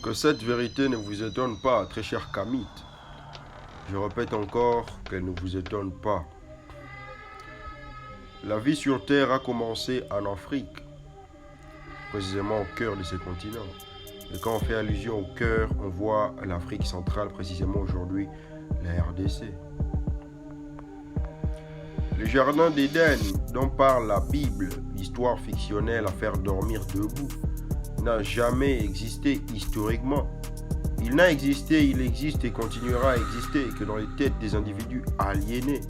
Que cette vérité ne vous étonne pas, très cher Kamit. Je répète encore qu'elle ne vous étonne pas. La vie sur Terre a commencé en Afrique, précisément au cœur de ce continent. Et quand on fait allusion au cœur, on voit l'Afrique centrale, précisément aujourd'hui, la RDC. Le jardin d'Éden dont parle la Bible, l'histoire fictionnelle à faire dormir debout, n'a jamais existé historiquement. Il n'a existé, il existe et continuera à exister que dans les têtes des individus aliénés.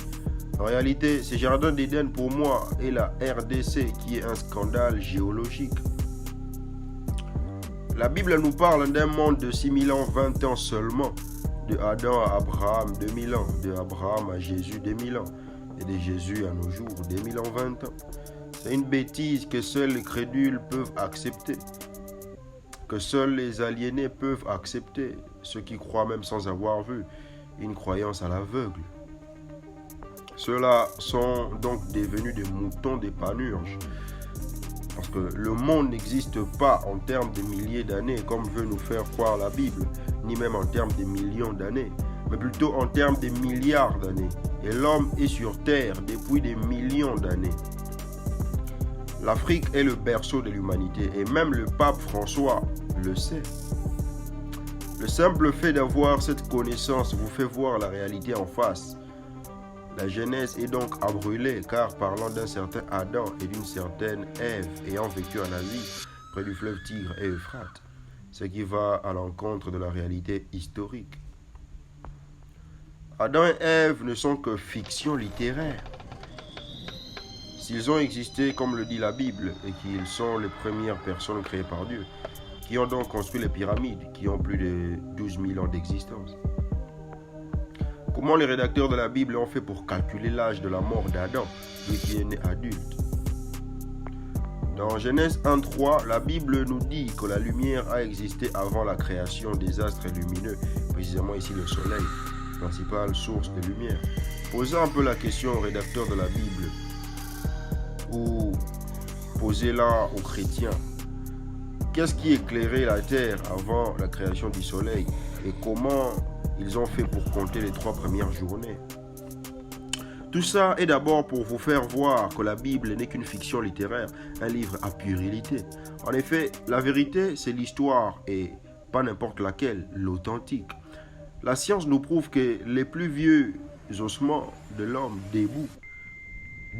En réalité, ce jardin d'Éden pour moi est la RDC qui est un scandale géologique. La Bible nous parle d'un monde de 6000 ans, 20 ans seulement, de Adam à Abraham, 2000 ans, de Abraham à Jésus, 2000 ans, et de Jésus à nos jours, 2000 ans, 20 ans. C'est une bêtise que seuls les crédules peuvent accepter, que seuls les aliénés peuvent accepter, ceux qui croient même sans avoir vu, une croyance à l'aveugle. Ceux-là sont donc devenus des moutons des panurges. Parce que le monde n'existe pas en termes de milliers d'années, comme veut nous faire croire la Bible, ni même en termes de millions d'années, mais plutôt en termes de milliards d'années. Et l'homme est sur Terre depuis des millions d'années. L'Afrique est le berceau de l'humanité, et même le pape François le sait. Le simple fait d'avoir cette connaissance vous fait voir la réalité en face. La Genèse est donc à brûler, car parlant d'un certain Adam et d'une certaine Ève ayant vécu en Asie, près du fleuve Tigre et Euphrate, ce qui va à l'encontre de la réalité historique. Adam et Ève ne sont que fiction littéraire. S'ils ont existé comme le dit la Bible et qu'ils sont les premières personnes créées par Dieu, qui ont donc construit les pyramides, qui ont plus de 12 000 ans d'existence. Comment les rédacteurs de la Bible ont fait pour calculer l'âge de la mort d'Adam, lui qui est né adulte? Dans Genèse 1.3, la Bible nous dit que la lumière a existé avant la création des astres lumineux, précisément ici le soleil, principale source de lumière. Posez un peu la question aux rédacteurs de la Bible, ou posez-la aux chrétiens. Qu'est-ce qui éclairait la terre avant la création du soleil et comment ils ont fait pour compter les 3 premières journées? Tout ça est d'abord pour vous faire voir que la Bible n'est qu'une fiction littéraire, un livre à puérilité. En effet, la vérité, c'est l'histoire et pas n'importe laquelle, l'authentique. La science nous prouve que les plus vieux ossements de l'homme debout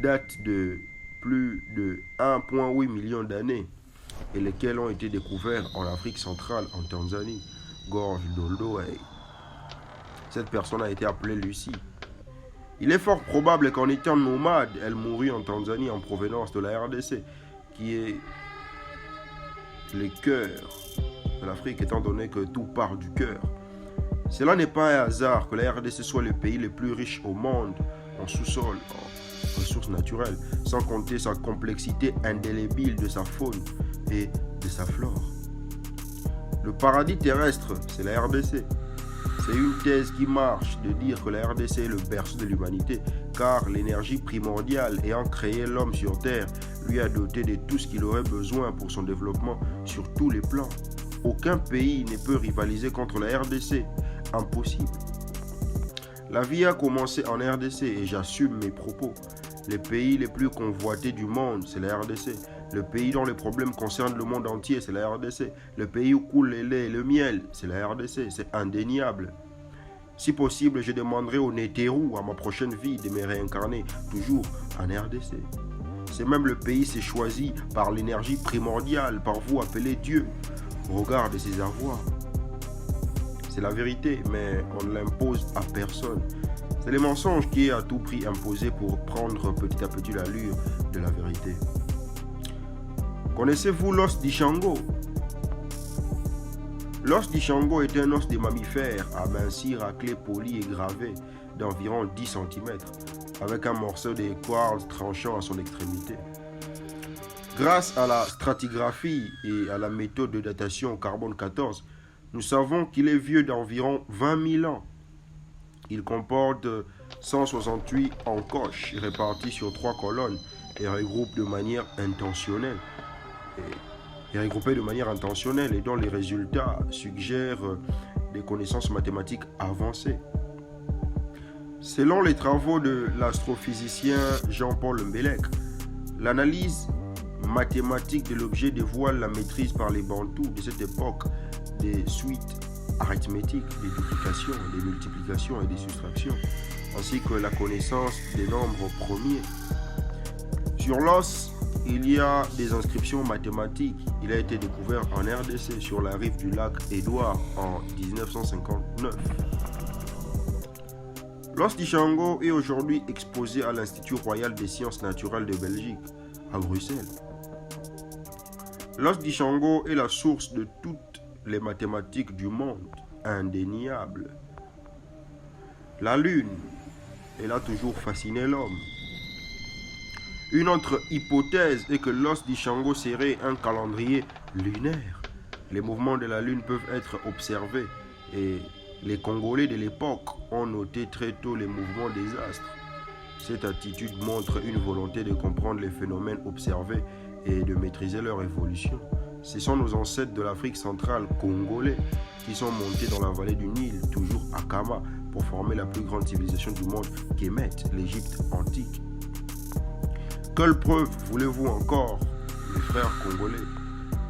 datent de plus de 1,8 million d'années et lesquels ont été découverts en Afrique centrale, en Tanzanie, gorge d'Oldoway. Cette personne a été appelée Lucie. Il est fort probable qu'en étant nomade, elle mourut en Tanzanie en provenance de la RDC, qui est le cœur de l'Afrique, étant donné que tout part du cœur. Cela n'est pas un hasard que la RDC soit le pays le plus riche au monde en sous-sol, en ressources naturelles, sans compter sa complexité indélébile de sa faune et de sa flore. Le paradis terrestre, c'est la RDC. C'est une thèse qui marche de dire que la RDC est le berceau de l'humanité, car l'énergie primordiale ayant créé l'homme sur Terre lui a doté de tout ce qu'il aurait besoin pour son développement sur tous les plans. Aucun pays ne peut rivaliser contre la RDC. Impossible. La vie a commencé en RDC et j'assume mes propos. Les pays les plus convoités du monde, c'est la RDC. Le pays dont les problèmes concernent le monde entier, c'est la RDC. Le pays où coule le lait et le miel, c'est la RDC. C'est indéniable. Si possible, je demanderai au Nétérou à ma prochaine vie de me réincarner toujours en RDC. C'est même le pays s'est choisi par l'énergie primordiale, par vous appelé Dieu, au regard de ses avoirs. C'est la vérité, mais on ne l'impose à personne. C'est le mensonge qui est à tout prix imposé pour prendre petit à petit l'allure de la vérité. Connaissez-vous l'os d'Ishango? L'os d'Ishango est un os de mammifère aminci, raclé, poli et gravé d'environ 10 cm, avec un morceau de quartz tranchant à son extrémité. Grâce à la stratigraphie et à la méthode de datation au carbone 14, nous savons qu'il est vieux d'environ 20 000 ans. Il comporte 168 encoches réparties sur 3 colonnes et regroupe de manière intentionnelle est regroupée de manière intentionnelle et dont les résultats suggèrent des connaissances mathématiques avancées. Selon les travaux de l'astrophysicien Jean-Paul Mbelek, l'analyse mathématique de l'objet dévoile la maîtrise par les Bantous de cette époque des suites arithmétiques, des duplications, des multiplications et des soustractions, ainsi que la connaissance des nombres premiers. Sur l'os, il y a des inscriptions mathématiques. Il a été découvert en RDC sur la rive du lac Édouard en 1959. L'os d'Ishango est aujourd'hui exposé à l'Institut royal des sciences naturelles de Belgique, à Bruxelles. L'os d'Ishango est la source de toutes les mathématiques du monde, indéniable. La Lune, elle a toujours fasciné l'homme. Une autre hypothèse est que l'os d'Ishango serait un calendrier lunaire. Les mouvements de la Lune peuvent être observés et les Congolais de l'époque ont noté très tôt les mouvements des astres. Cette attitude montre une volonté de comprendre les phénomènes observés et de maîtriser leur évolution. Ce sont nos ancêtres de l'Afrique centrale congolais qui sont montés dans la vallée du Nil, toujours à Kama, pour former la plus grande civilisation du monde, Kemet, l'Égypte antique. Quelle preuve voulez-vous encore, mes frères congolais?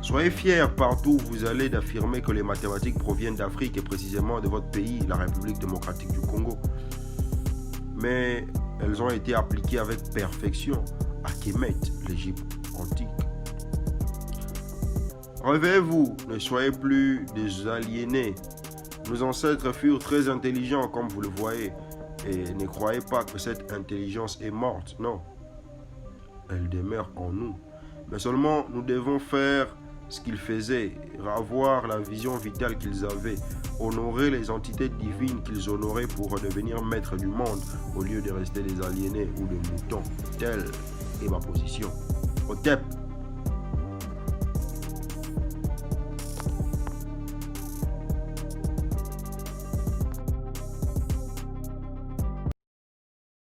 Soyez fiers partout où vous allez d'affirmer que les mathématiques proviennent d'Afrique et précisément de votre pays, la République démocratique du Congo. Mais elles ont été appliquées avec perfection à Kemet, l'Égypte antique. Réveillez-vous, ne soyez plus des aliénés. Nos ancêtres furent très intelligents comme vous le voyez. Et ne croyez pas que cette intelligence est morte, non. Elle demeure en nous. Mais seulement nous devons faire ce qu'ils faisaient, avoir la vision vitale qu'ils avaient, honorer les entités divines qu'ils honoraient pour devenir maîtres du monde au lieu de rester des aliénés ou des moutons. Telle est ma position. Au TEP.